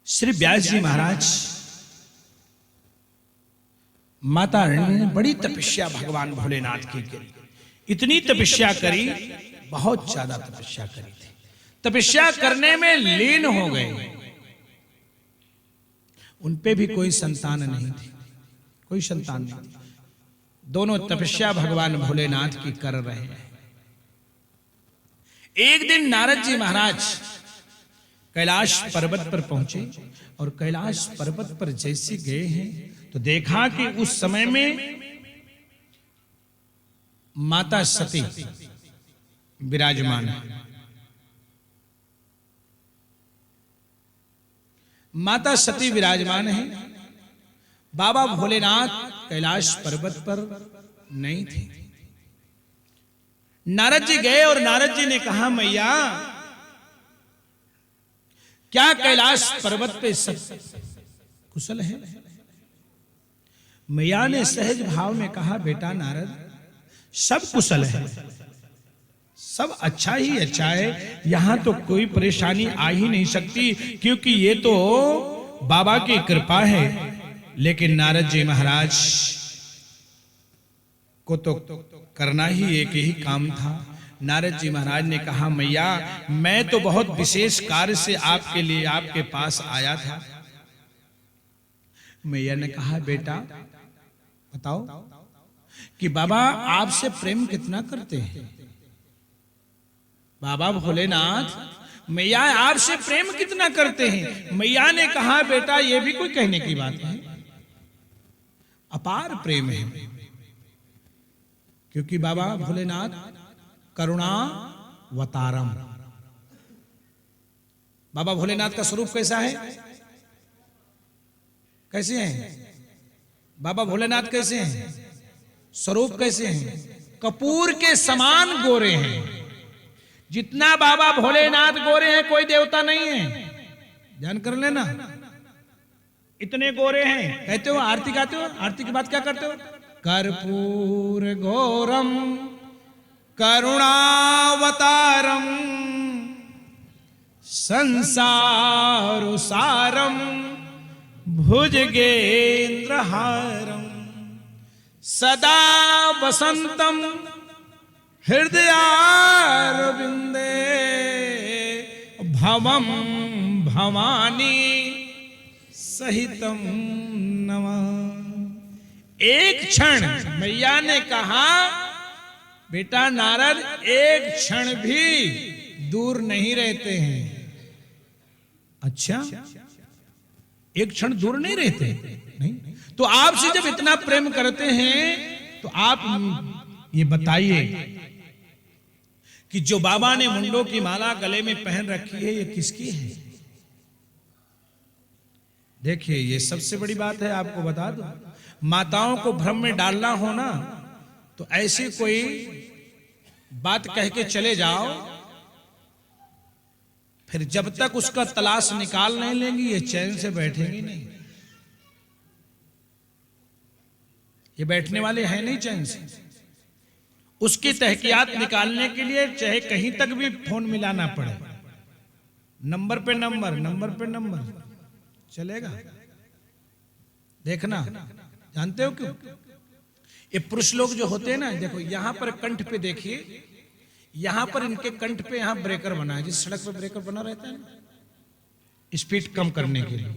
श्री व्यास जी महाराज माता रानी ने बड़ी तपस्या भगवान भोलेनाथ की करी। इतनी तपस्या करी, बहुत ज्यादा तपस्या करी थी। तपस्या करने में लीन हो गए। उनपे भी कोई संतान नहीं थी, कोई संतान नहीं थी। दोनों तपस्या भगवान भोलेनाथ की कर रहे हैं। एक दिन नारद जी महाराज कैलाश पर्वत पर पहुंचे और कैलाश पर्वत पर जैसे गए हैं तो देखा कि उस समय में माता सती विराजमान है। माता सती विराजमान है। बाबा भोलेनाथ कैलाश पर्वत पर नहीं थे। नारद जी गए और नारद जी ने कहा, मैया क्या कैलाश पर्वत पे सब कुशल है? मैया ने सहज भाव में कहा, बेटा नारद सब कुशल है, सब अच्छा ही अच्छा है, यहां तो कोई परेशानी आ ही नहीं सकती क्योंकि ये तो बाबा की कृपा है। लेकिन नारद जी महाराज को तो करना ही एक ही काम था। नारद जी महाराज ने कहा, मैया मैं तो बहुत विशेष कार्य से आपके लिए आपके पास आया था। मैया ने कहा, बेटा बताओ कि बाबा आपसे प्रेम कितना करते हैं? बाबा भोलेनाथ मैया आपसे प्रेम कितना करते हैं? मैया ने कहा, बेटा ये भी कोई कहने की बात है, अपार प्रेम है। क्योंकि बाबा भोलेनाथ करुणावतारम। बाबा भोलेनाथ का स्वरूप कैसा है? कैसे हैं बाबा भोलेनाथ? कैसे हैं? स्वरूप कैसे हैं? कपूर के समान गोरे हैं। जितना बाबा भोलेनाथ गोरे हैं कोई देवता नहीं है, ध्यान कर लेना। इतने गोरे हैं। कहते हो आरती गाते हो, आरती की बात क्या करते हो? कर्पूर घोरम करुणावतारम संसारसारम भुजगेंद्रहारम सदा वसंतम हृदयारविंदे भवम भवानी सहितम नमः। एक क्षण मैया ने कहा, बेटा नारद एक क्षण भी दूर नहीं रहते हैं। अच्छा, एक क्षण दूर नहीं रहते? नहीं। तो आपसे जब इतना प्रेम करते हैं तो आप ये बताइए कि जो बाबा ने मुंडों की माला गले में पहन रखी है ये किसकी है? देखिए ये सबसे बड़ी बात है, आपको बता दो। माताओं को भ्रम में डालना हो ना तो ऐसी कोई बात कह के चले जाओ, फिर जब तक उसका तलाश निकाल नहीं लेंगी ये चैन से बैठेंगी नहीं। ये बैठने वाले हैं नहीं चैन से। उसकी तहकीकात निकालने के लिए चाहे कहीं तक भी फोन मिलाना पड़े, नंबर पे नंबर, नंबर पे नंबर चलेगा। देखना, जानते हो क्यों? ये पुरुष लोग जो होते हैं ना, देखो यहां पर कंठ पे देखिए, यहां पर इनके कंठ पे यहां ब्रेकर बना है। जिस सड़क पे ब्रेकर बना रहता है ना, स्पीड कम करने के लिए,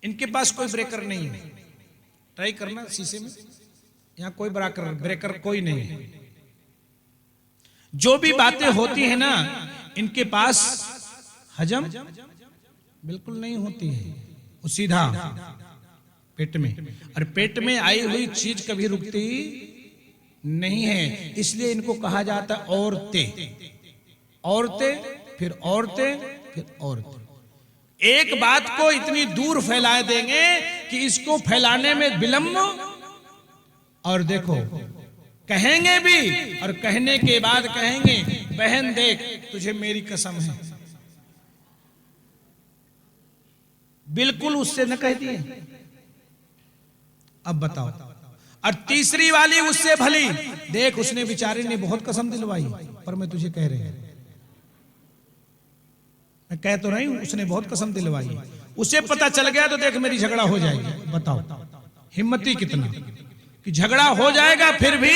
इनके पास कोई ब्रेकर नहीं है। ट्राई करना शीशे में, यहां कोई ब्रेकर कोई नहीं है। जो भी बातें होती है ना इनके पास हजम बिल्कुल नहीं होती है, वो सीधा पेट में, और पेट में आई हुई चीज कभी रुकती नहीं है। इसलिए इनको कहा जाता है औरतें, औरतें फिर औरतें फिर औरतें। एक बात को इतनी दूर फैला देंगे कि इसको फैलाने में विलंब, और देखो कहेंगे भी और कहने के बाद कहेंगे, बहन देख तुझे मेरी कसम है, बिल्कुल उससे न कह दिए। अब बताओ, और तीसरी वाली उससे भली, देख उसने बेचारी ने बहुत कसम दिलवाई पर मैं तुझे कह रही हूं। मैं कह तो रही हूं, उसने बहुत कसम दिलवाई। उसे पता चल गया तो देख मेरी झगड़ा हो जाएगी। बताओ हिम्मती कितना कि झगड़ा हो जाएगा फिर भी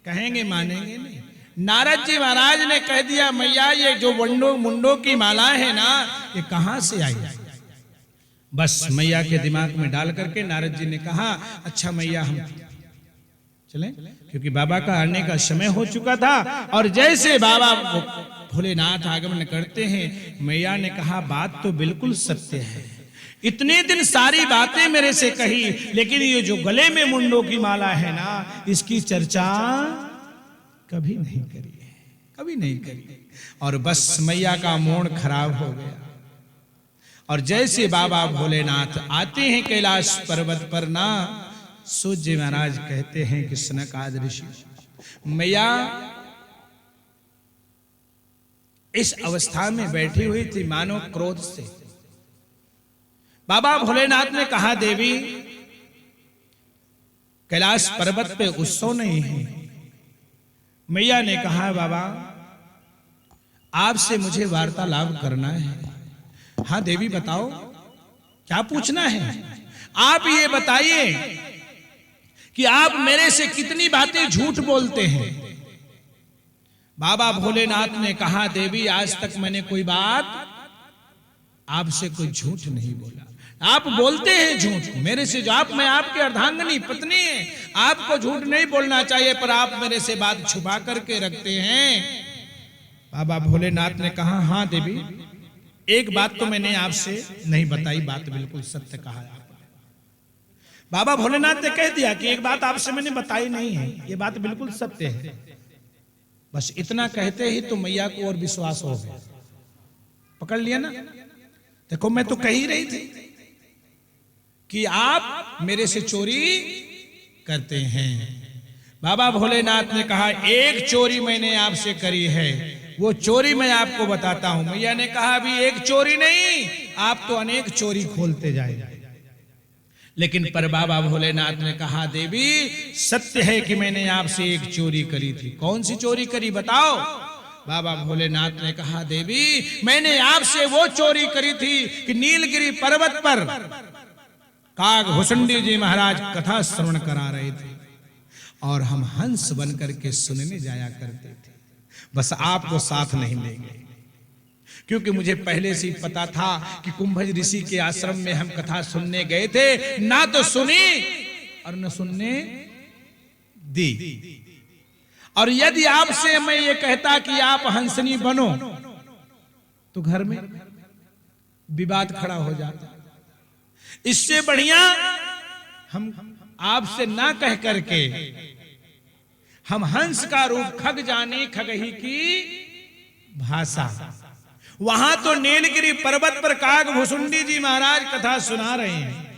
कहेंगे मानेंगे नहीं। नारद जी महाराज ने कह दिया मैया ये जो मुंडों की माला है ना ये कहां से आई। बस मैया के दिमाग में डाल करके नारद जी ने कहा अच्छा मैया हम चलें, क्योंकि बाबा का आने का समय हो चुका था। और जैसे बाबा भोलेनाथ आगमन करते हैं, मैया ने कहा बात तो बिल्कुल सत्य है, इतने दिन सारी बातें मेरे से कही, लेकिन ये जो गले में मुंडों की माला है ना इसकी चर्चा कभी नहीं करी है, कभी नहीं करी। और बस मैया का मूड खराब हो गया। और जैसे बाबा भोलेनाथ आते हैं कैलाश पर्वत पर ना, सूर्य महाराज कहते हैं कि सनकादि ऋषि मैया इस अवस्था में बैठी हुई थी मानो क्रोध से। बाबा भोलेनाथ ने कहा देवी कैलाश पर्वत पे उत्सव नहीं है। मैया ने कहा बाबा आपसे मुझे वार्तालाप करना है। हाँ देवी बताओ क्या पूछना है। आप ये बताइए कि आप मेरे से कितनी बातें झूठ बोलते हैं। बाबा भोलेनाथ ने कहा देवी आज तक मैंने कोई बात आपसे कोई झूठ नहीं बोला। आप बोलते हैं झूठ मेरे से, जो मैं आपके अर्धांगिनी पत्नी है, आपको झूठ नहीं बोलना चाहिए, पर आप मेरे से बात छुपा करके रखते हैं। बाबा भोलेनाथ ने कहा हाँ देवी एक बात तो मैंने आपसे नहीं बताई, बात बिल्कुल सत्य कहा आपने। बाबा भोलेनाथ ने कह दिया कि एक बात आपसे मैंने बताई नहीं है, ये बात बिल्कुल सत्य है। बस इतना कहते ही तो मैया को और विश्वास हो गया। पकड़ लिया ना। देखो मैं तो कह ही रही थी कि आप मेरे से चोरी करते हैं। बाबा भोलेनाथ ने कहा एक चोरी मैंने आपसे करी है, वो चोरी मैं आपको बताता हूं। मैया ने कहा अभी एक चोरी नहीं, आप तो अनेक चोरी खोलते जाए। लेकिन पर बाबा भोलेनाथ ने कहा देवी सत्य है कि मैंने आपसे एक चोरी करी थी। कौन सी चोरी करी बताओ। बाबा भोलेनाथ ने कहा देवी मैंने आपसे वो चोरी करी थी कि नीलगिरी पर्वत पर काग भुसुंडी जी महाराज कथा श्रवण करा रहे थे और हम हंस बन करके सुनने जाया करते थे। बस आपको साथ नहीं ले गए, क्योंकि मुझे पहले से ही पता था कि कुंभज ऋषि के आश्रम में हम कथा सुनने गए थे, ना तो सुनी और न सुनने दी। और यदि आपसे मैं ये कहता कि आप हंसनी बनो तो घर में विवाद खड़ा हो जाता। इससे बढ़िया हम आपसे ना कह करके हम हंस का रूप खग जाने खगही की भाषा। वहां तो नीलगिरी पर्वत पर काग भुसुंडी जी महाराज कथा सुना रहे हैं।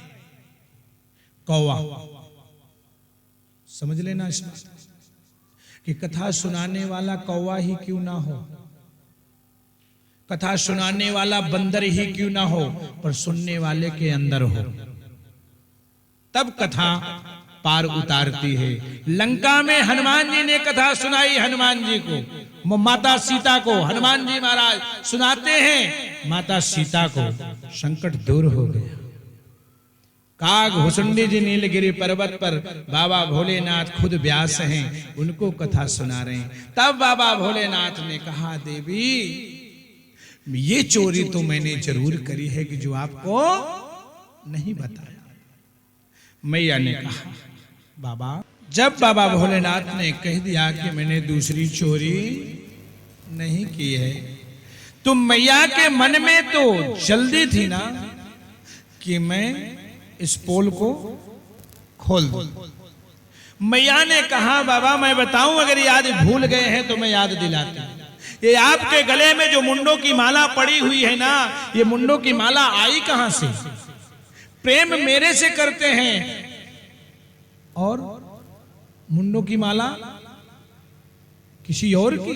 कौवा समझ लेना इस बात कि कथा सुनाने वाला कौवा ही क्यों ना हो, कथा सुनाने वाला बंदर ही क्यों ना हो, पर सुनने वाले के अंदर हो, तब कथा पार उतारती है। लंका में हनुमान जी ने कथा सुनाई, हनुमान जी को, माता सीता को हनुमान जी महाराज सुनाते हैं, माता सीता को संकट दूर हो गया। काग भुसुंडी जी नीलगिरी पर्वत पर बाबा भोलेनाथ खुद व्यास हैं, उनको कथा सुना रहे हैं। तब बाबा भोलेनाथ ने कहा देवी ये चोरी तो मैंने जरूर करी है कि जो आपको नहीं बताया। मैया ने कहा बाबा, जब बाबा भोलेनाथ ने कह दिया कि मैंने दूसरी चोरी नहीं की है, तो मैया के मन में तो जल्दी थी ना कि मैं इस पोल को खोल दूं। मैया ने कहा बाबा मैं बताऊं, अगर याद भूल गए हैं तो मैं याद दिलाती हूं। ये आपके गले में जो मुंडों की माला पड़ी हुई है ना, ये मुंडों की माला आई कहां से? प्रेम मेरे से करते हैं और मुंडों की माला किसी और की।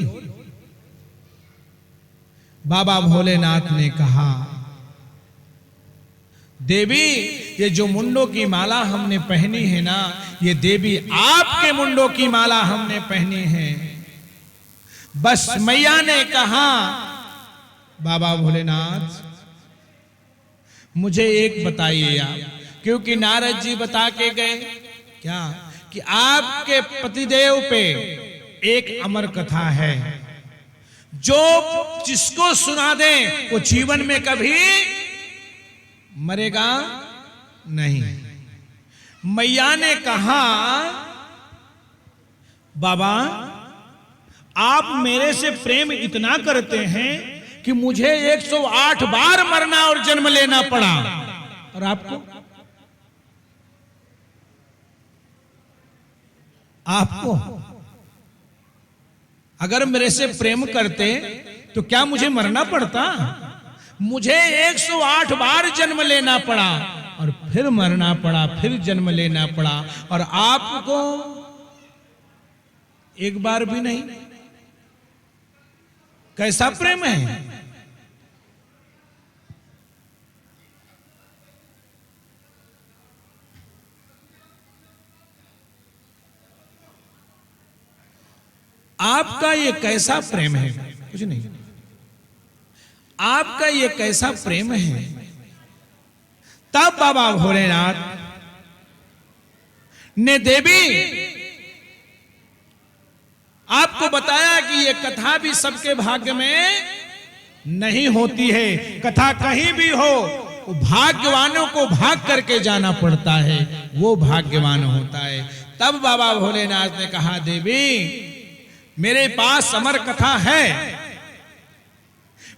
बाबा भोलेनाथ ने कहा देवी ये जो मुंडों की माला हमने पहनी है ना, ये देवी आपके मुंडों की माला हमने पहनी है। बस मैया ने कहा बाबा भोलेनाथ मुझे एक बताइए आप, क्योंकि नारद जी बता के गए क्या कि आपके पतिदेव पे एक अमर कथा है, जो जिसको सुना दे वो जीवन में कभी मरेगा नहीं। मैया ने कहा बाबा आप मेरे से प्रेम इतना करते हैं कि मुझे 108 बार मरना और जन्म लेना पड़ा, और आपको अगर मेरे से प्रेम करते तो क्या मुझे मरना पड़ता? मुझे 108 बार जन्म लेना पड़ा और फिर मरना पड़ा, फिर जन्म लेना पड़ा, और आपको एक बार भी नहीं। कैसा प्रेम है? आपका ये कैसा प्रेम है? कुछ नहीं, आपका ये कैसा प्रेम है? तब बाबा भोलेनाथ ने देवी आपको बताया कि ये कथा भी सबके भाग्य में नहीं होती है। कथा कहीं भी हो, वो भाग्यवानों को भाग करके जाना पड़ता है, वो भाग्यवान होता है। तब बाबा भोलेनाथ ने कहा देवी मेरे पास अमर कथा है,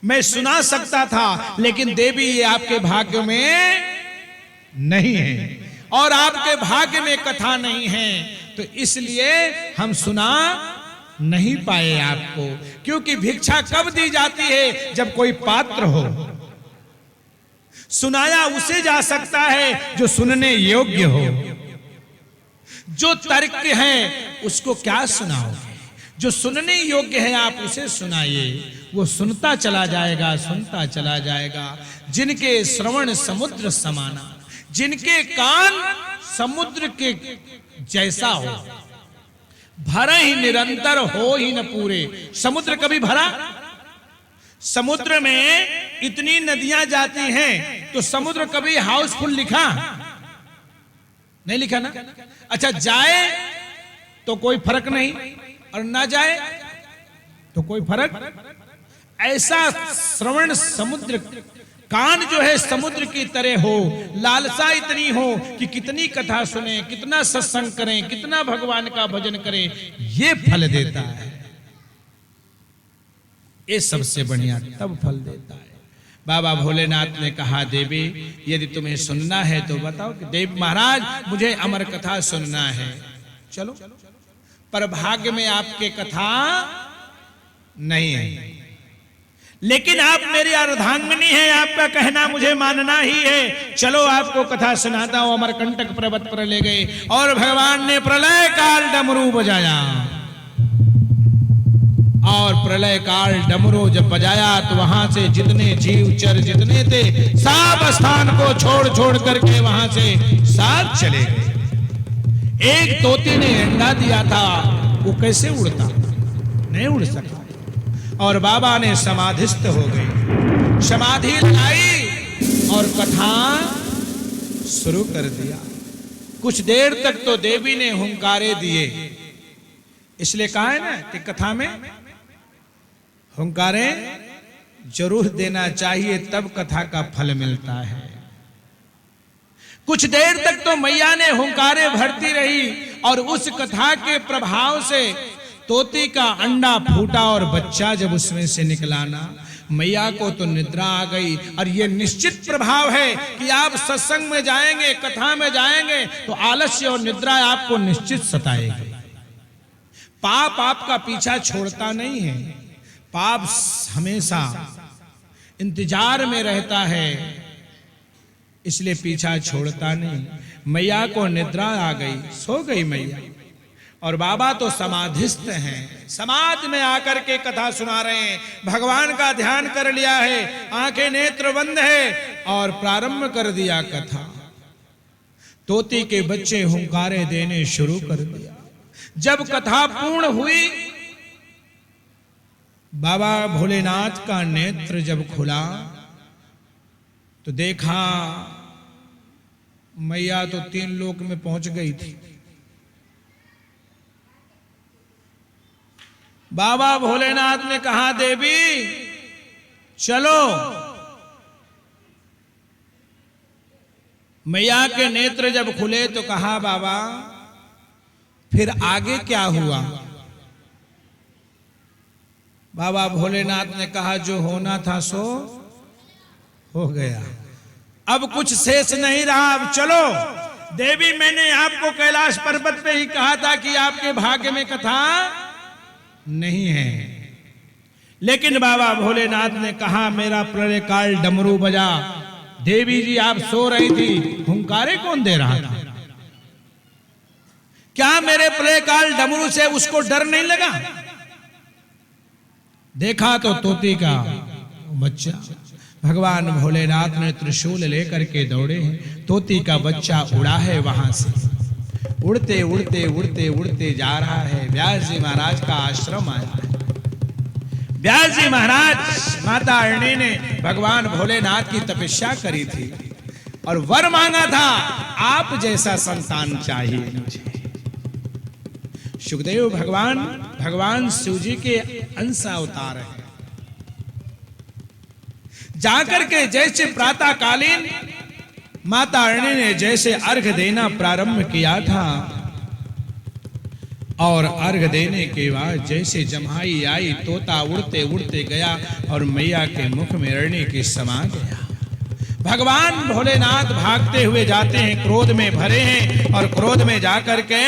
मैं सुना सकता था, लेकिन देवी ये आपके भाग्य में नहीं है, और आपके भाग्य में कथा नहीं है, तो इसलिए हम सुना नहीं पाए आपको। क्योंकि भिक्षा कब दी जाती है? जब कोई पात्र हो। सुनाया उसे जा सकता है जो सुनने योग्य हो। जो तर्क है उसको क्या सुनाओगे? जो सुनने योग्य है आप उसे सुनाइए, वो सुनता चला जाएगा, सुनता चला जाएगा। जिनके श्रवण समुद्र समाना, जिनके कान समुद्र के जैसा हो, भरा ही निरंतर हो ही न पूरे। समुद्र कभी भरा? समुद्र में इतनी नदियां जाती हैं, तो समुद्र कभी हाउसफुल लिखा? नहीं लिखा ना। अच्छा, जाए तो कोई फर्क नहीं, और ना जाए तो कोई फर्क। ऐसा श्रवण समुद्र, कान जो है समुद्र की तरह हो, लालसा इतनी हो कि कितनी कथा सुने, कितना सत्संग करें, कितना भगवान का भजन करें, ये फल देता है। ये सबसे बढ़िया तब फल देता है। बाबा भोलेनाथ ने कहा देवी यदि तुम्हें सुनना है तो बताओ। कि देव महाराज मुझे अमर कथा सुनना है। चलो, पर भाग्य में आपके कथा नहीं है, लेकिन आप मेरी अर्धांगिनी हैं, आपका कहना मुझे मानना ही है। चलो आपको कथा सुनाता हूं। अमरकंटक पर्वत पर ले गए और भगवान ने प्रलय काल डमरू बजाया, और प्रलय काल डमरू जब बजाया तो वहां से जितने जीव चर जितने थे सब स्थान को छोड़ छोड़ करके वहां से साथ चले गए। एक तोते ने अंडा दिया था, वो कैसे उड़ता? नहीं उड़ सका, और बाबा ने समाधिस्थ हो गए, समाधि लगाई और कथा शुरू कर दिया। कुछ देर तक तो देवी ने हुंकारे दिए, इसलिए कहा है ना कि कथा में हुंकारे जरूर देना चाहिए, तब कथा का फल मिलता है। कुछ देर तक तो मैया ने हुंकारे भरती रही, और उस कथा के प्रभाव से तोते का अंडा फूटा और बच्चा जब उसमें से निकला ना, मैया को तो निद्रा आ गई। और ये निश्चित प्रभाव है कि आप सत्संग में जाएंगे, कथा में जाएंगे, तो आलस्य और निद्रा आपको निश्चित सताएगी। पाप आपका पीछा छोड़ता नहीं है, पाप हमेशा इंतजार में रहता है, इसलिए पीछा छोड़ता नहीं। मैया को निद्रा आ गई, सो गई मैया, और बाबा तो समाधिस्थ हैं, समाधि में आकर के कथा सुना रहे हैं। भगवान का ध्यान कर लिया है, आंखें नेत्र बंद है, और प्रारंभ कर दिया कथा। तोते के बच्चे हुंकारे देने शुरू कर दिया। जब कथा पूर्ण हुई बाबा भोलेनाथ का नेत्र जब खुला तो देखा मैया तो 3 लोक में पहुंच गई थी। बाबा भोलेनाथ ने कहा देवी चलो। मैया के नेत्र जब खुले तो कहा बाबा फिर आगे क्या हुआ? बाबा भोलेनाथ ने कहा जो होना था सो हो गया, अब कुछ शेष नहीं रहा, अब चलो। देवी मैंने आपको कैलाश पर्वत पे ही कहा था कि आपके भाग्य में कथा नहीं है, लेकिन बाबा भोलेनाथ ने कहा मेरा प्रलय काल डमरू बजा। देवी जी आप सो रही थी, हुंकारे कौन दे रहा था? क्या मेरे प्रलय काल डमरू से उसको डर नहीं लगा? देखा तो तोती का बच्चा। भगवान भोलेनाथ ने त्रिशूल लेकर के दौड़े हैं, तोती का बच्चा उड़ा है वहां से, उड़ते उड़ते उड़ते उड़ते जा रहा है। व्यास जी महाराज का आश्रम आया है। व्यास जी महाराज माता अरणी ने भगवान भोलेनाथ की तपस्या करी थी और वर मांगा था आप जैसा संतान चाहिए मुझे। सुखदेव भगवान शिव जी के अंश अवतार है। जाकर के जैसे प्रातः कालीन माता अरणी ने जैसे अर्घ देना प्रारंभ किया था और अर्घ देने के बाद जैसे जम्हाई आई, तोता उड़ते उड़ते गया और मैया के मुख में अरणी के समा गया। भगवान भोलेनाथ भागते हुए जाते हैं, क्रोध में भरे हैं और क्रोध में जाकर के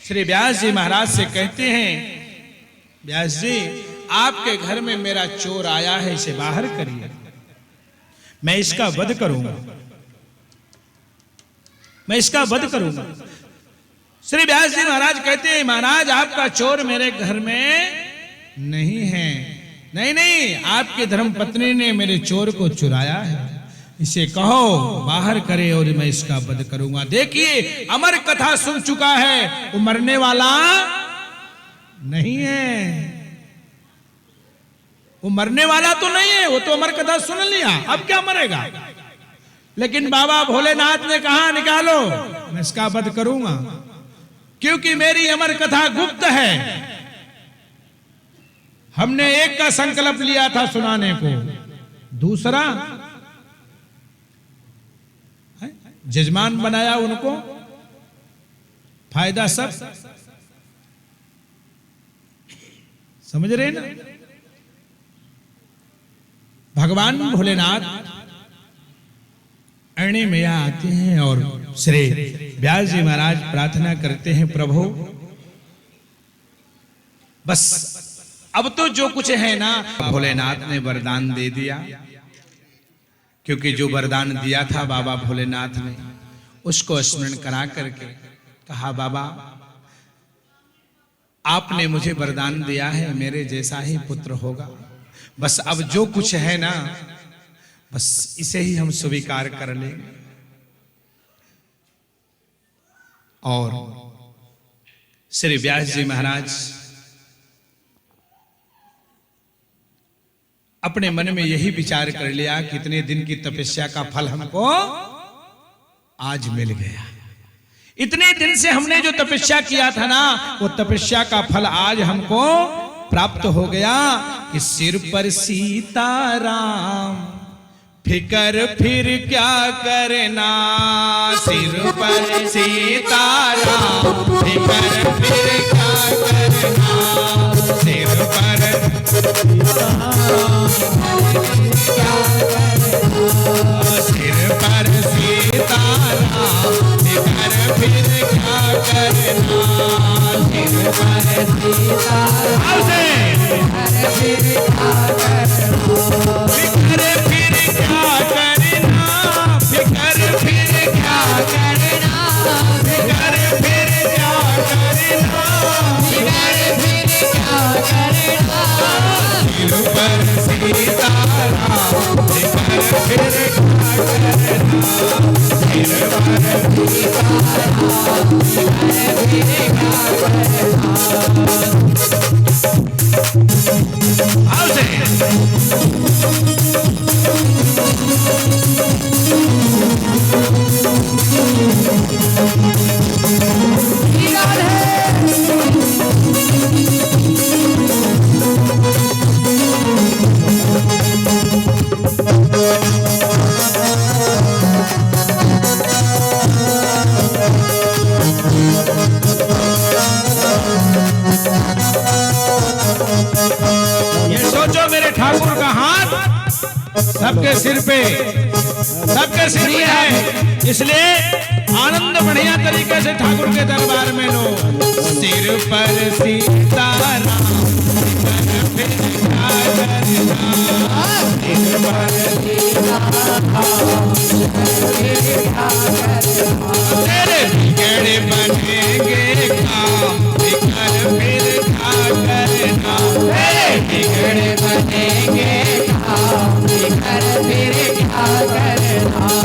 श्री व्यास जी महाराज से कहते हैं व्यास जी आपके घर में मेरा चोर आया है, इसे बाहर करिए, मैं इसका वध करूंगा, मैं इसका वध करूंगा। श्री व्यास जी महाराज कहते हैं महाराज आपका चोर मेरे घर में नहीं है। नहीं नहीं, आपकी धर्मपत्नी ने मेरे चोर को चुराया है, इसे कहो बाहर करे और मैं इसका वध करूंगा। देखिए अमर कथा सुन चुका है, वो मरने वाला नहीं है, वो मरने वाला तो नहीं है, वो तो अमर कथा सुन लिया, अब क्या मरेगा। लेकिन बाबा भोलेनाथ ने कहा निकालो, मैं इसका वध करूंगा, क्योंकि मेरी अमर कथा गुप्त है। हमने एक का संकल्प लिया था सुनाने को, दूसरा जजमान बनाया उनको, फायदा सब। समझ रहे ना? भगवान भोलेनाथ अरणी मैया आते हैं और श्री व्यास जी महाराज प्रार्थना करते हैं प्रभु बस अब तो जो कुछ है ना, भोलेनाथ ने वरदान दे दिया, क्योंकि जो वरदान दिया था बाबा भोलेनाथ ने उसको स्मरण करा करके कहा बाबा आपने मुझे वरदान दिया है, मेरे जैसा ही पुत्र होगा, बस अब जो कुछ है ना बस इसे ही हम स्वीकार कर लेंगे। और श्री व्यास जी महाराज अपने मन में यही विचार कर लिया कि इतने दिन की तपस्या का फल हमको आज मिल गया। इतने दिन से हमने जो तपस्या किया था ना, वो तपस्या का फल आज हमको प्राप्त हो गया कि सिर पर सीताराम फिकर फिर क्या करना, सिर पर सीताराम फिकर फिर क्या करना, सिर पर सिर पर सीताराम फिकर फिर क्या करना, सिर पर सीताराम फिकर फिर क्या करना, फिकर फिर क्या करना, फिकर फिर क्या करना, फिकर फिर क्या करना, फिकर फिर क्या करना, सिर पर सीताराम फिकर फिर क्या करना, सिर पर सीताराम फिकर फिर क्या करना। सबके सिर पे है, इसलिए आनंद बढ़िया तरीके से ठाकुर के दरबार में लो। सिर पर सीताराम तेरे बिगड़े बनेंगे काम, बिगड़ फिर क्या करना। तेरे बिगड़े बनेंगे काम, बिगड़ फिर क्या करना।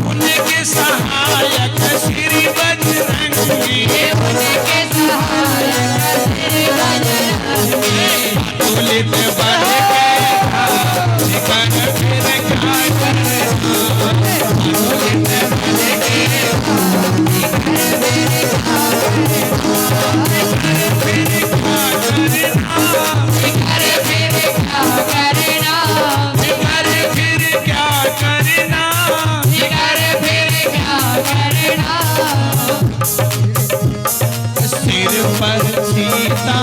उनके सहायक श्री बजरंगी, उनके सहायक श्री बजरंगी। तुलित बढ़ गए कर फिर क्या करना, तुलित बढ़ गए कर फिर क्या करना, फिर क्या करना, कर फिर क्या करना, कर फिर क्या करना, कर फिर क्या करना। सिर पर सीता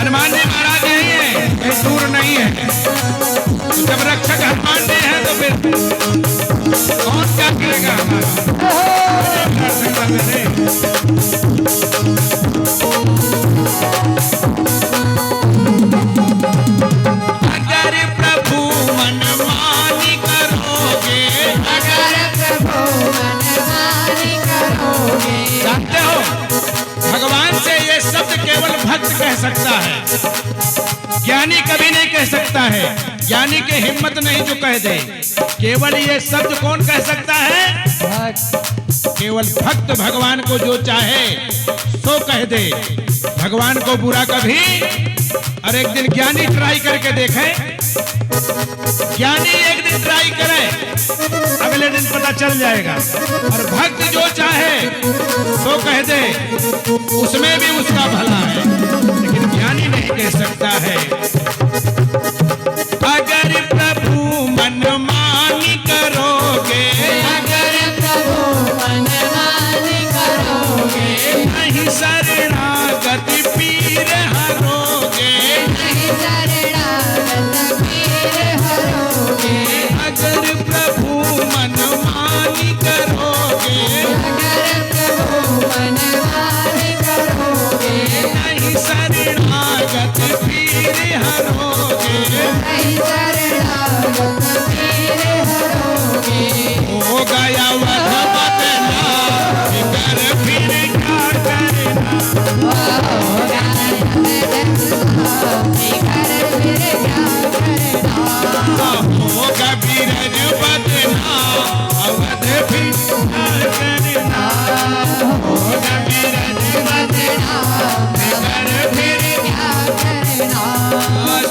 हनुमान जी महाराज यही है, कहीं दूर नहीं है। तो जब रक्षक हनुमान जी है तो फिर कौन क्या करेगा हमारा। अगर प्रभु मनमानी करोगे, अगर प्रभु मनमानी करोगे। जानते हो भगवान से ये शब्द केवल भक्त कह सकता है, ज्ञानी कभी नहीं कह सकता है। ज्ञानी के हिम्मत नहीं जो कह दे। केवल ये शब्द कौन कह सकता है? केवल भक्त भगवान को जो चाहे सो कह दे। भगवान को बुरा कभी। और एक दिन ज्ञानी ट्राई करके देखे, ज्ञानी एक दिन ट्राई करे, अगले दिन पता चल जाएगा। और भक्त जो चाहे तो कह दे, उसमें भी उसका भला है, लेकिन ज्ञानी नहीं कह सकता है। अगर प्रभु मनमानी करोगे, अगर प्रभु मनमानी करोगे। नहीं शरणागति पीर हरोगे, नहीं शरणागत पीर हरोगे। अगर प्रभु मनमानी करोगे, अगर प्रभु मनमानी करोगे। नहीं शरणागत पीर हरोगे, नहीं शरणागत पीर हरोगे। हो गया वध बदला, कर फिर क्या करना। होगा बिगर फिर क्या करना। होगा बीरज बदला, अवध फिर क्या करना। होगा बीरज बदला कर फिर क्या करना।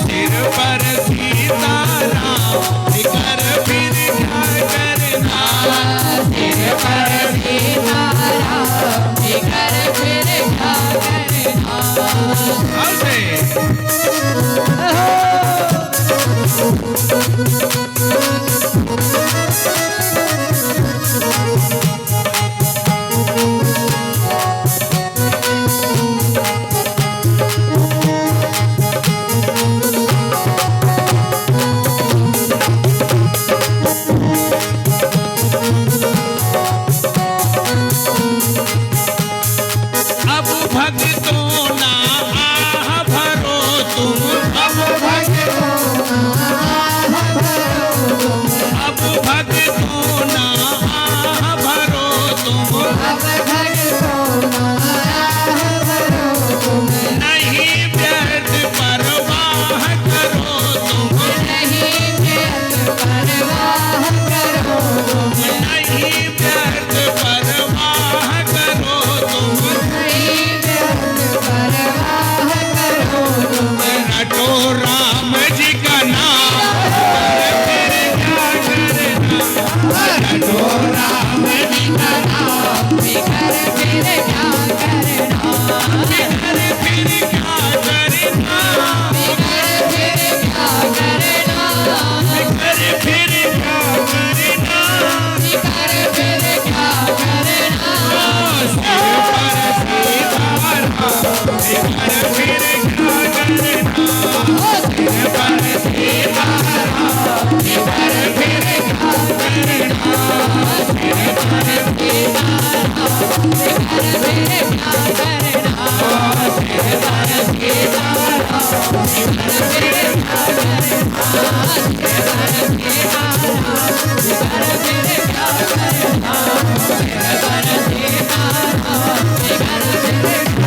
सिर पर सीताराम, कर फिर क्या करना। सिर पर सीताराम बिगर फिर क्या करना। और से अब भक्तों ना आह भरो तुम, अब भक्तों ना आह भरो तुम, अब भगवान भरो तुम। नहीं व्यर्थ परवाह करो तुम, नहीं व्यर्थ परवाह करो तुम। नहीं व्यर्थ परवाह करो तुम। नहीं व्यर्थ परवाह करो तुम। रटो राम जी का नाम, फिर क्या करना। रटो राम जी का नाम, बिगर फिर क्या करना। फिर क्या करना। बिगर फिर क्या करना। फिर क्या करना। बिगर फिर क्या करना। सिर पर सीताराम, फिर क्या करना। सिर पर सीताराम, फिर क्या करना। सिर पर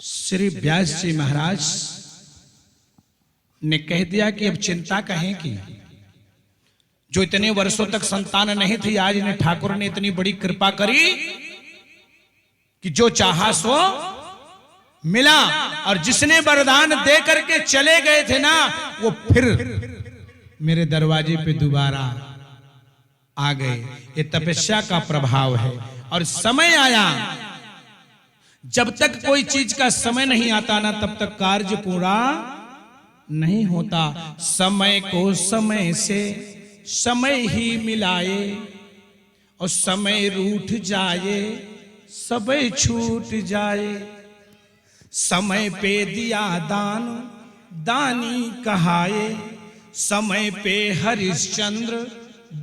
श्री व्यास जी महाराज ने कह दिया कि अब चिंता कहें कि जो इतने वर्षों तक संतान नहीं थी, आज इन्हें ठाकुर ने इतनी बड़ी कृपा करी कि जो चाहा सो मिला। और जिसने वरदान दे करके चले गए थे ना, वो फिर मेरे दरवाजे पे दोबारा आ गए। ये तपस्या का प्रभाव है। और समय आया, जब तक कोई चीज का समय नहीं आता ना, तब तक कार्य पूरा नहीं होता। समय को समय से समय ही मिलाए, और समय रूठ जाए सब छूट जाए। समय पे दिया दान दानी कहाए, समय पे हरिश्चंद्र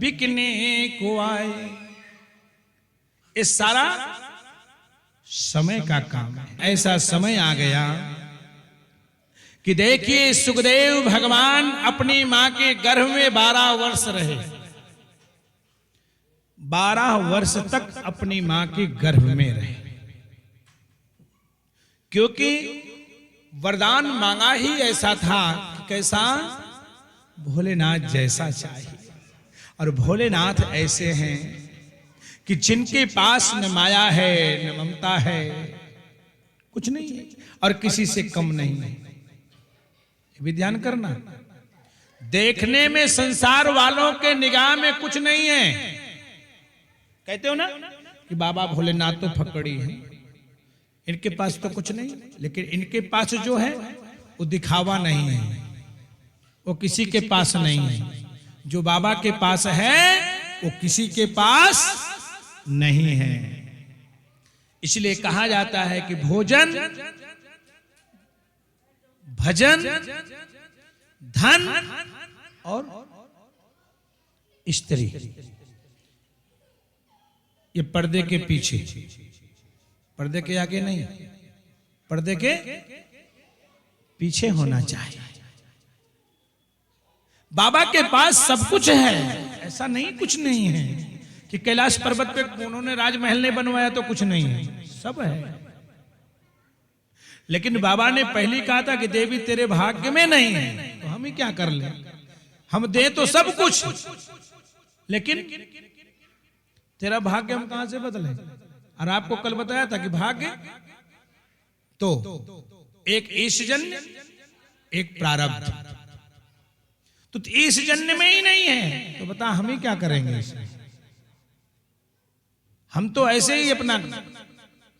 बिकने को आए। ये सारा समय का काम है। ऐसा समय आ गया कि देखिए सुखदेव भगवान अपनी मां के गर्भ में 12 वर्ष रहे। 12 वर्ष तक अपनी मां के गर्भ में रहे, क्योंकि वरदान मांगा ही ऐसा था कि कैसा, भोलेनाथ जैसा चाहिए। और भोलेनाथ ऐसे हैं कि जिनके पास न माया है न ममता है, कुछ नहीं है और किसी से कम नहीं है। ये भी ध्यान करना, देखने में संसार वालों के निगाह में कुछ नहीं है। कहते हो ना कि बाबा भोलेनाथ तो फकड़ी हैं, इनके पास तो कुछ नहीं, लेकिन इनके पास जो है वो दिखावा नहीं है, वो किसी के पास नहीं है। जो बाबा के पास है वो किसी के पास नहीं है। इसलिए कहा जाता है कि भोजन, भजन, धन और स्त्री, ये पर्दे के पीछे, पर्दे के आगे नहीं, पर्दे के पीछे होना चाहिए। बाबा के पास सब कुछ है, ऐसा नहीं कुछ नहीं है कि कैलाश पर्वत पे उन्होंने राजमहल नहीं बनवाया तो कुछ नहीं है, सब है। लेकिन बाबा ने पहले कहा था कि देवी तेरे भाग्य में नहीं है, तो हम ही क्या कर ले, हम दे तो सब कुछ, लेकिन तेरा भाग्य हम कहां से बदले। और आपको कल बताया था कि भाग्य तो एक ईशजन्य एक प्रारब्ध, तो इस जन्म में ही नहीं है, तो बता हम ही क्या करेंगे इसमें। हम तो ऐसे ही अपना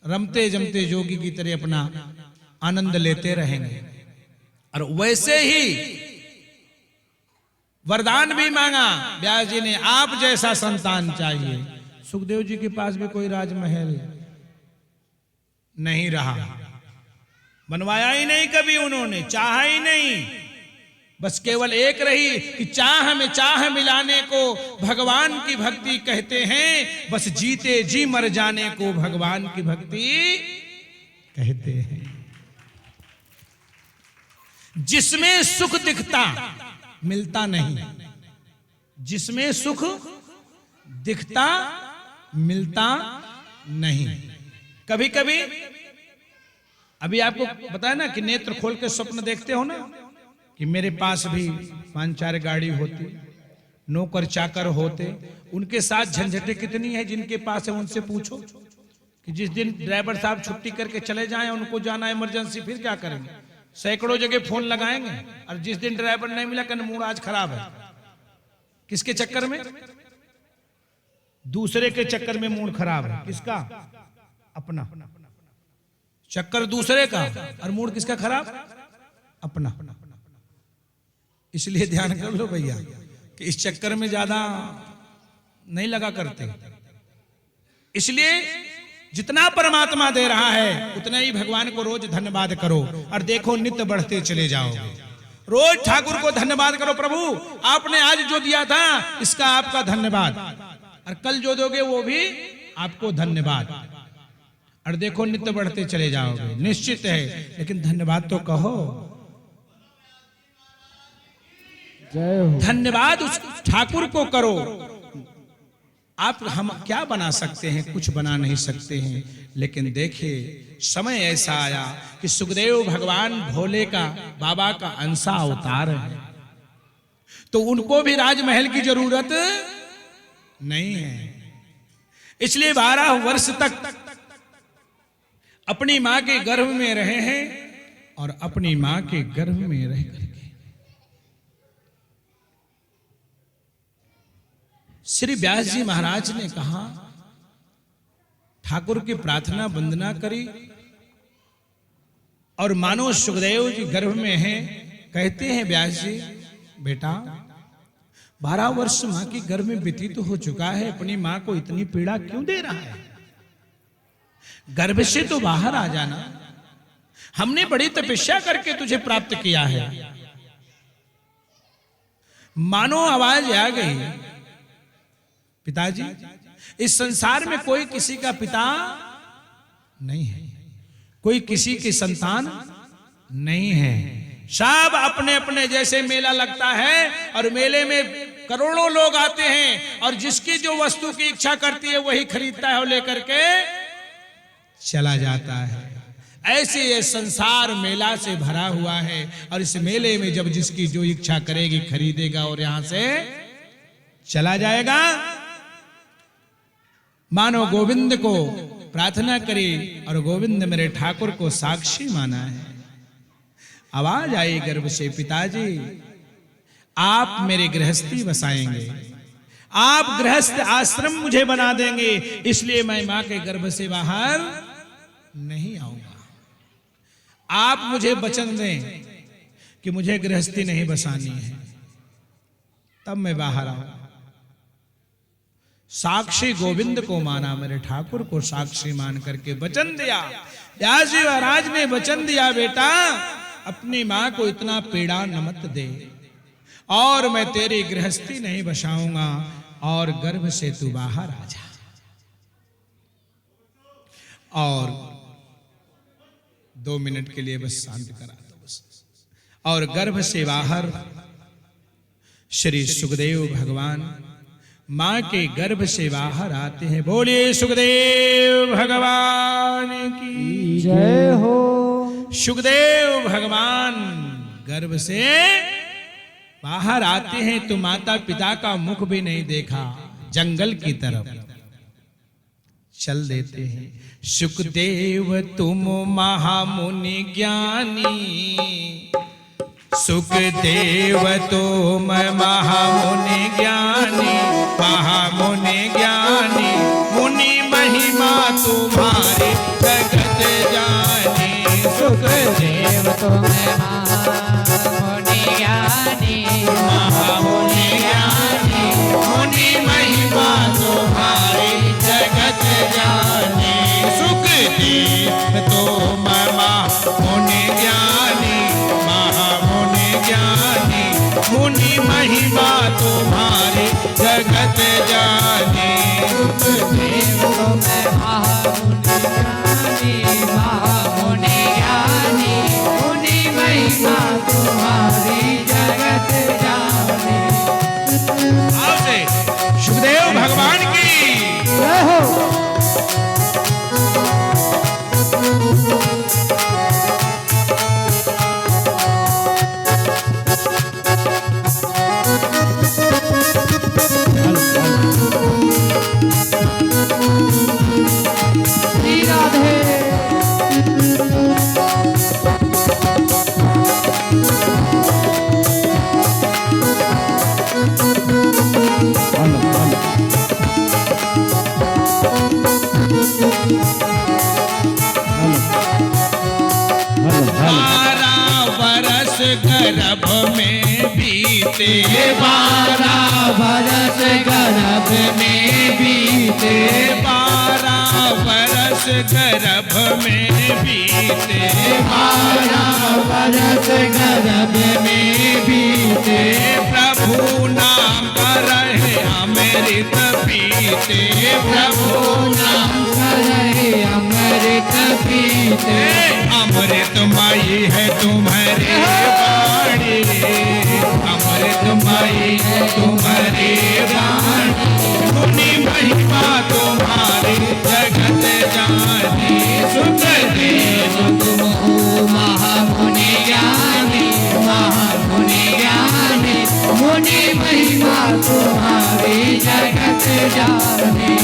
रमते जमते जोगी की तरह अपना आनंद लेते रहेंगे। और वैसे ही वरदान भी मांगा व्यास जी ने, आप जैसा संतान चाहिए। सुखदेव जी के पास भी कोई राजमहल नहीं रहा, बनवाया ही नहीं कभी उन्होंने, चाहा ही नहीं, बस केवल एक रही कि चाह में चाह मिलाने को भगवान की भक्ति कहते हैं, बस जीते जी मर जाने को भगवान की भक्ति कहते हैं। जिसमें सुख दिखता मिलता नहीं, जिसमें सुख दिखता मिलता नहीं। कभी कभी अभी आपको बताया ना कि नेत्र खोल के स्वप्न देखते हो ना, कि मेरे पास भी 5-4 गाड़ी होती, नौकर चाकर होते, उनके साथ झंझटें कितनी है जिनके पास है। उनसे पूछो कि जिस दिन ड्राइवर साहब छुट्टी करके चले जाएं, उनको जाना इमरजेंसी, फिर क्या करेंगे, सैकड़ों जगह फोन लगाएंगे। और जिस दिन ड्राइवर नहीं मिला, कहना मूड आज खराब है। किसके चक्कर में, दूसरे के चक्कर में मूड खराब है। किसका, अपना चक्कर दूसरे का, और मूड किसका खराब, अपना। इसलिए ध्यान कर लो भैया कि इस चक्कर में ज्यादा नहीं लगा करते। इसलिए जितना परमात्मा दे रहा है उतना ही भगवान को रोज धन्यवाद करो, और देखो नित्य बढ़ते चले जाओगे। रोज ठाकुर को धन्यवाद करो, प्रभु आपने आज जो दिया था इसका आपका धन्यवाद, और कल जो दोगे वो भी आपको धन्यवाद, और देखो नित्य बढ़ते चले जाओगे। निश्चित है, लेकिन धन्यवाद तो कहो। धन्यवाद उस ठाकुर को करो। आप हम क्या बना सकते हैं, कुछ बना नहीं सकते हैं। लेकिन देखिए समय ऐसा आया कि सुखदेव भगवान भोले का, बाबा का अंशा अवतार है, तो उनको भी राजमहल की जरूरत नहीं है। इसलिए 12 वर्ष तक अपनी मां के गर्भ में रहे हैं, और अपनी मां के गर्भ में रह करके श्री व्यास जी महाराज ने कहा, ठाकुर की प्रार्थना वंदना करी, और मानो सुखदेव जी गर्भ में हैं। कहते हैं व्यास जी, बेटा 12 वर्ष मां की गर्भ में व्यतीत हो चुका है, अपनी मां को इतनी पीड़ा क्यों दे रहा है? गर्भ से तो बाहर आ जाना। हमने बड़ी तपस्या करके तुझे प्राप्त किया है। मानो आवाज आ गई, पिताजी, इस संसार में कोई किसी का पिता नहीं है, कोई किसी की संतान नहीं है। सब अपने अपने, जैसे मेला लगता है और मेले में करोड़ों लोग आते हैं और जिसकी जो वस्तु की इच्छा करती है वही खरीदता है और लेकर के चला जाता है। ऐसे ये संसार मेला से भरा हुआ है और इस मेले में जब जिसकी जो इच्छा करेगी खरीदेगा और यहां से चला जाएगा। मानो गोविंद को प्रार्थना करी और गोविंद मेरे ठाकुर को साक्षी माना है। आवाज आई गर्भ से, पिताजी आप मेरे गृहस्थी बसाएंगे, आप गृहस्थ आश्रम मुझे बना देंगे, इसलिए मैं मां के गर्भ से बाहर नहीं आऊंगा। आप मुझे वचन दें कि मुझे गृहस्थी नहीं बसानी है, तब मैं बाहर आऊं। साक्षी गोविंद को माना, मेरे ठाकुर को साक्षी मान करके वचन दिया। व्यास जी महाराज ने वचन दिया, बेटा अपनी मां को इतना पीड़ा न मत दे और मैं तेरी गृहस्थी नहीं बसाऊंगा और गर्भ से तू बाहर आ जा। और 2 मिनट के लिए बस शांत करा दो बस। और गर्भ से बाहर श्री सुखदेव भगवान मां के गर्भ से बाहर आते हैं। बोलिए सुखदेव भगवान की जय हो। सुखदेव भगवान गर्भ से बाहर आते हैं तो माता पिता का मुख भी नहीं देखा, जंगल की तरफ चल देते हैं। सुखदेव तुम महामुनि ज्ञानी, सुखदेव तुम महामुनि ज्ञानी, महामुनि ज्ञानी, मुनि महिमा तुम्हारी जगत जानी। सुखदेव तुम महामुनि ज्ञानी, महामुनि ज्ञानी, मुनि महिमा तुम्हारी जगत जानी। सुखदेव तुम महामुनि ज्ञानी, महामुनि ज्ञानी, मुनि महिमा तुम्हारी जगत जानी। सुखदेव तुम महामुनि ज्ञानी, महामुनि ज्ञानी, मुनि महिमा तुम्हारी जगत जानी। आओ से सुखदेव भगवान की जय हो। श्री राधे। गर्भ में बीते, 12 बरस गर्भ में बीते, 12 बरस गर्भ में बीते, 12 बरस गर्भ में बीते। प्रभु नाम करे अमृत पीते, प्रभु नाम करे अमृत पीते। अमृतमयी है तुम्हारी वाणी, अमृतमयी है तुम्हारी वाणी, मुनि महिमा तुम्हारी जगत जानी। सुखदेव तुम हो महामुनि ज्ञानी, महामुनि ज्ञानी, मुनि महिमा तुम्हारी जगत जानी।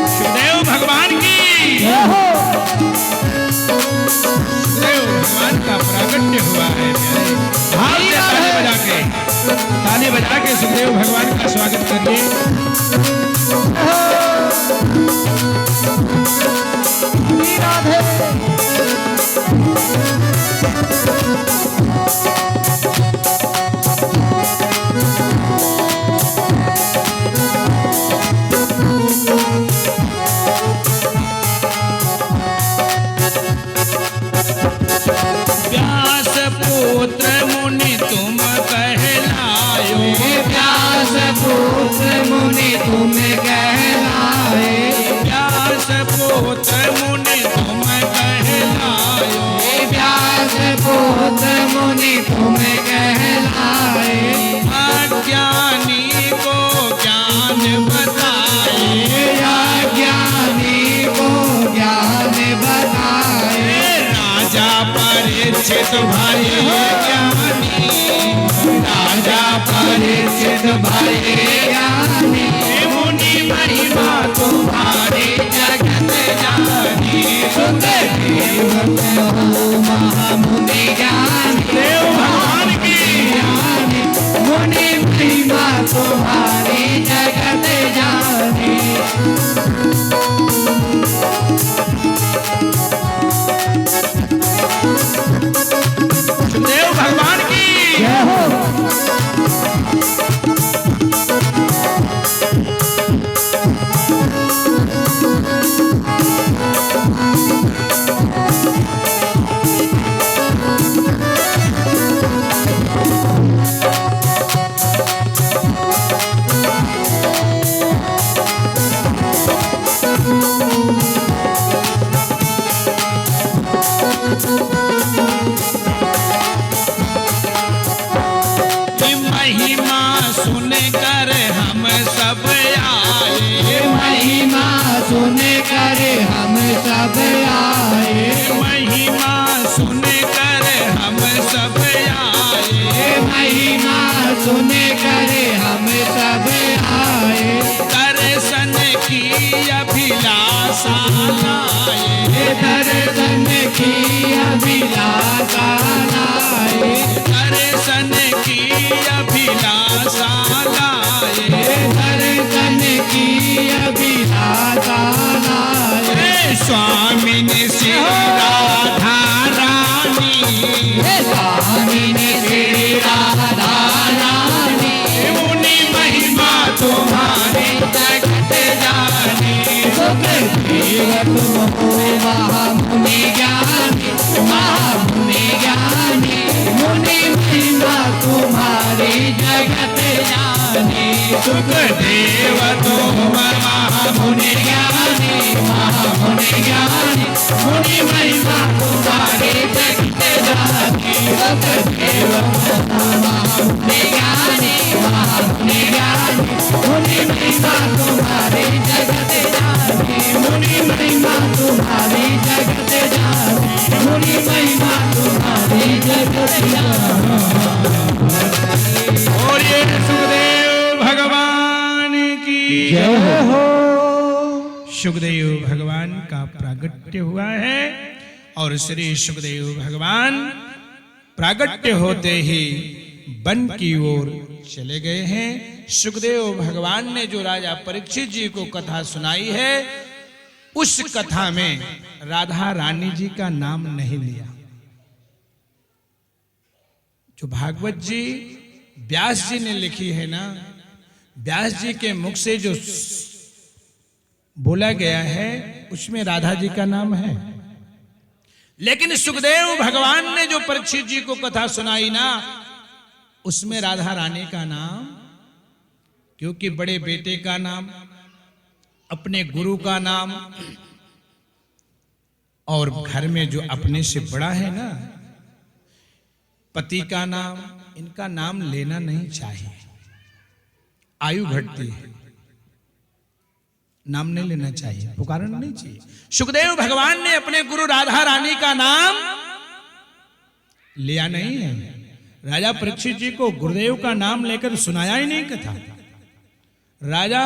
सुखदेव भगवान की जय हो। सुखदेव भगवान का प्राकट्य हुआ है। हाथ से ताली बजा के सुखदेव भगवान का स्वागत करिए। श्री राधे। व्यास पुत्र मुनि तुम कहलाए, व्यास पुत्र मुनि तुम कहलायो, व्यास पुत्र मुनि तुम कहलाए, अज्ञानी को ज्ञान बताए, ज्ञानी को ज्ञान बताए, राजा परीक्षित भये ज्ञानी, राजा परीक्षित भये ज्ञानी, मुनि महिमा तुम्हारी जगत जानी, सुखदेव कहो महामुनि ज्ञानी, देव भगवान की ज्ञानी, मुनि महिमा तुम्हारी जगत जानी। देव भगवान की जय हो। महिमा सुनकर हम सब आए, महिमा सुनकर हम सब आए, महिमा सुनकर हम सब आए, महिमा सुनकर हम सब आए, दर्शन की अभिलाषा लाए, दर्शन की अभिलाषा लाए, दर्शन की अभिलाषा लाए, दर्शन की अभिलाषा लाए, हे स्वामिनी श्री राधा रानी, स्वामिनी श्री राधा रानी, मुनि महिमा तुम्हारी जगत जानी, सुखदेव तुम हो महामुनि ज्ञानी, महामुनि ज्ञानी, मुनि महिमा तुम्हारी जगत जानी, सुखदेव तुम महामुनि ज्ञानी, महामुनि ज्ञानी, मुनि महिमा तुम्हारी जगत जानी, सुखदेव महामुनि ज्ञानी, महामुनि ज्ञानी, मुनि महिमा तुम्हारी जगत जानी, मुनि महिमा तुम्हारी जगत जानी, मुनि महिमा तुम्हारी जगत जानी। और ये सुखदेव भगवान की जय हो। सुखदेव भगवान का प्रागट्य हुआ है और श्री सुखदेव भगवान प्रागट्य होते ही वन की ओर चले गए हैं। सुखदेव भगवान ने जो राजा परीक्षित जी को कथा सुनाई है, उस कथा में राधा रानी जी का नाम नहीं लिया। जो भागवत जी व्यास जी ने लिखी है ना, व्यास जी के मुख से जो बोला गया है उसमें राधा जी का नाम है, लेकिन सुखदेव भगवान ने जो परीक्षित जी को कथा सुनाई ना, उसमें राधा रानी का नाम, क्योंकि बड़े बेटे का नाम, अपने गुरु का नाम, और घर में जो अपने से बड़ा है ना, पति का नाम, इनका नाम लेना नहीं चाहिए। आयु घटती है, नाम नहीं लेना चाहिए, पुकारना नहीं चाहिए। सुखदेव भगवान ने अपने गुरु राधा रानी का नाम लिया नहीं है। राजा परीक्षित जी को गुरुदेव का नाम लेकर सुनाया ही नहीं कथा। राजा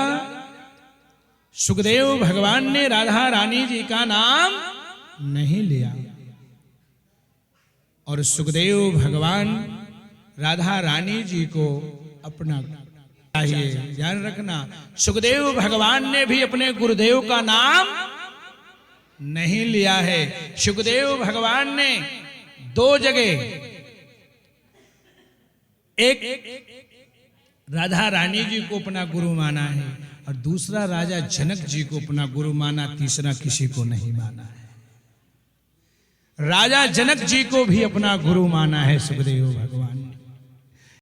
सुखदेव भगवान ने राधा रानी जी का नाम नहीं लिया, और सुखदेव भगवान राधा रानी जी को अपना चाहिए। ध्यान रखना, सुखदेव भगवान ने भी अपने गुरुदेव का नाम नहीं लिया है। सुखदेव भगवान ने दो जगह, एक राधा रानी जी को अपना गुरु माना है और दूसरा राजा जनक जी को अपना गुरु माना, तीसरा किसी को नहीं माना है। राजा जनक जी को भी अपना गुरु माना है सुखदेव भगवान ने।